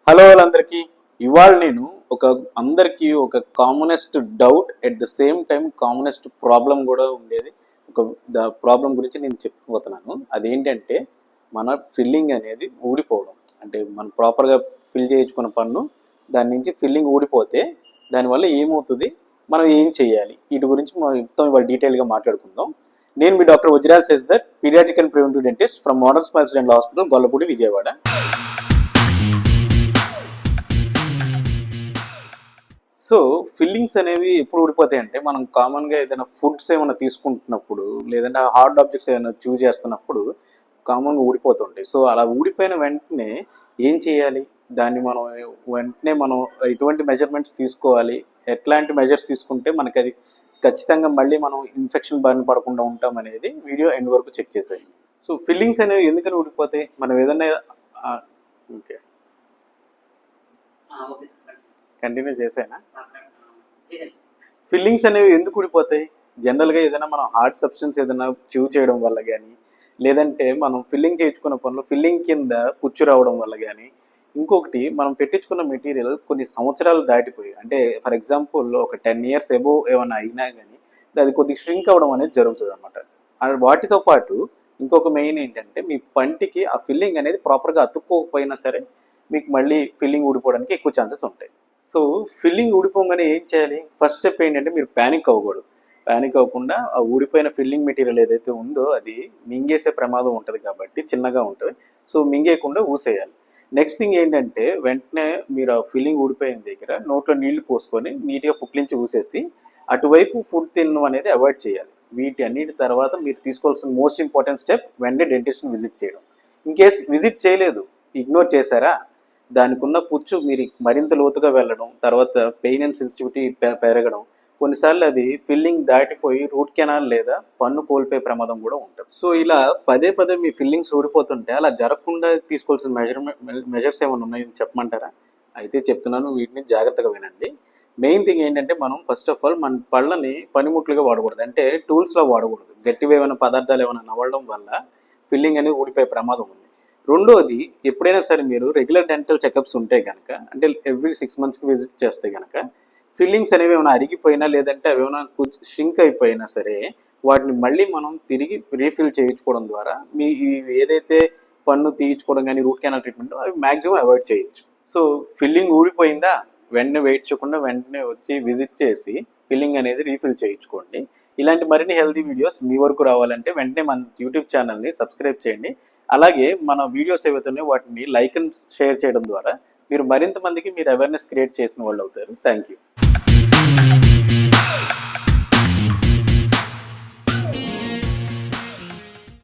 Hello వాళ్ళందరికీ. ఇవాళ నేను అందరికీ ఒక commonest doubt at the same time commonest problem కూడా ఉండేది. ప్రాబ్లం గురించి నేను చెప్పబోతున్నాను. అదేంటంటే మన ఫిల్లింగ్ అనేది ఊడిపోవడం. అంటే మనం ప్రాపర్గా ఫిల్ చేయించుకున్న పన్ను దాని నుంచి ఫిల్లింగ్ ఊడిపోతే దానివల్ల ఏమవుతుంది, మనం ఏం చేయాలి, వీటి గురించి మనం మొత్తం ఇవాళ డీటెయిల్గా మాట్లాడుకుందాం. నేను మీ doctor Vajral Shashidhar, pediatric and preventive dentist from Modern Smiles dental hospital, Gollapudi, Vijayawada. So fillings అనేవి ఎప్పుడు ఊడిపోతాయి అంటే మనం కామన్గా ఏదైనా ఫుడ్స్ ఏమైనా తీసుకుంటున్నప్పుడు, లేదంటే హార్డ్ ఆబ్జెక్ట్స్ ఏదైనా చూజ్ చేస్తున్నప్పుడు కామన్గా ఊడిపోతుంటాయి. సో అలా ఊడిపోయిన వెంటనే ఏం చేయాలి, దాన్ని మనం ఎటువంటి మెజర్మెంట్స్ తీసుకోవాలి, ఎట్లాంటి మెజర్స్ తీసుకుంటే మనకి అది ఖచ్చితంగా మళ్ళీ మనం ఇన్ఫెక్షన్ బారిన పడకుండా ఉంటాం అనేది వీడియో ఎండ్ వరకు చెక్ చేసేయండి. సో ఫిల్లింగ్స్ అనేవి ఎందుకని ఊడిపోతాయి, మనం ఏదైనా ఓకే కంటిన్యూ చేసేనా. ఫిల్లింగ్స్ అనేవి ఎందుకు ఊడిపోతాయి? జనరల్గా ఏదైనా మనం హార్డ్ సబ్స్టెన్స్ ఏదైనా చూవ్ చేయడం వల్ల కానీ, లేదంటే మనం ఫిల్లింగ్ చేయించుకున్న పనులు ఫిల్లింగ్ కింద పుచ్చు రావడం వల్ల కానీ, ఇంకొకటి మనం పెట్టించుకున్న మెటీరియల్ కొన్ని సంవత్సరాలు దాటిపోయి, అంటే ఫర్ ఎగ్జాంపుల్ ఒక 10 years ఎబో ఏమైనా అయినా కానీ అది కొద్దిగా స్ట్రింక్ అవ్వడం అనేది జరుగుతుంది అనమాట. వాటితో పాటు ఇంకొక మెయిన్ ఏంటంటే మీ పంటికి ఆ ఫిల్లింగ్ అనేది ప్రాపర్గా అతుక్కోకపోయినా సరే మీకు మళ్ళీ ఫిల్లింగ్ ఊడిపోవడానికి ఎక్కువ ఛాన్సెస్ ఉంటాయి. సో ఫిల్లింగ్ ఊడిపోగానే ఏం చేయాలి? ఫస్ట్ స్టెప్ ఏంటంటే మీరు ప్యానిక్ అవ్వకూడదు. ప్యానిక్ అవ్వకుండా ఆ ఊడిపోయిన ఫిల్లింగ్ మెటీరియల్ ఏదైతే ఉందో అది మింగేసే ప్రమాదం ఉంటుంది కాబట్టి చిన్నగా ఉంటుంది. సో మింగేయకుండా ఊసేయాలి. నెక్స్ట్ థింగ్ ఏంటంటే వెంటనే మీరు ఆ ఫిల్లింగ్ ఊడిపోయిన దగ్గర నోట్లో నీళ్లు పోసుకొని నీట్గా పుక్లించి ఊసేసి అటువైపు ఫుడ్ తినడం అనేది అవాయిడ్ చేయాలి. వీటి అన్నిటి తర్వాత మీరు తీసుకోవాల్సిన మోస్ట్ ఇంపార్టెంట్ స్టెప్ వెంటనే డెంటిస్ట్ని విజిట్ చేయడం. ఇన్ కేస్ విజిట్ చేయలేదు, ఇగ్నోర్ చేశారా, దానికి ఉన్న పుచ్చు మీరు మరింత లోతుగా వెళ్ళడం, తర్వాత పెయిన్ అండ్ సెన్సిటివిటీ పెరగడం, కొన్నిసార్లు అది ఫిల్లింగ్ దాటిపోయి రూట్ కెనాల్ లేదా పన్ను కోల్పోయే ప్రమాదం కూడా ఉంటుంది. సో ఇలా పదే పదే మీ ఫిల్లింగ్స్ ఊడిపోతుంటే అలా జరగకుండా తీసుకోవాల్సిన మెజర్స్ ఏమైనా ఉన్నాయని చెప్పమంటారా? అయితే చెప్తున్నాను, వీటిని జాగ్రత్తగా వినండి. మెయిన్ థింగ్ ఏంటంటే మనం ఫస్ట్ ఆఫ్ ఆల్ మన పళ్ళని పనిముట్లుగా వాడకూడదు, అంటే టూల్స్లో వాడకూడదు. గట్టివి ఏమైనా పదార్థాలు ఏమైనా నవ్వడం వల్ల ఫిల్లింగ్ అనేది ఊడిపోయే ప్రమాదం ఉంది. రెండోది, ఎప్పుడైనా సరే మీరు రెగ్యులర్ డెంటల్ చెకప్స్ ఉంటే కనుక, అంటే ఎవ్రీ 6 monthsకి విజిట్ చేస్తే కనుక ఫిల్లింగ్స్ అనేవి ఏమైనా అరిగిపోయినా లేదంటే అవి ఏమైనా షింక్ అయిపోయినా సరే వాటిని మళ్ళీ మనం తిరిగి రీఫిల్ చేయించుకోవడం ద్వారా మీ ఏదైతే పన్ను తీయించుకోవడం కానీ రూట్ కెనాల్ ట్రీట్మెంట్ అవి మ్యాక్సిమం అవాయిడ్ చేయొచ్చు. సో ఫిల్లింగ్ ఊడిపోయిందా, వెంటనే వెయిట్ చేయకుండా వెంటనే వచ్చి విజిట్ చేసి ఫిల్లింగ్ అనేది రీఫిల్ చేయించుకోండి. ఇలాంటి మరిన్ని హెల్తీ వీడియోస్ మీ వరకు రావాలంటే వెంటనే మన యూట్యూబ్ ఛానల్ని సబ్స్క్రైబ్ చేయండి. అలాగే మన వీడియోస్ ఏవైతున్నాయో వాటిని లైక్ అండ్ షేర్ చేయడం ద్వారా మీరు మరింత మందికి మీరు అవేర్నెస్ క్రియేట్ చేసిన వాళ్ళు అవుతారు. Thank you.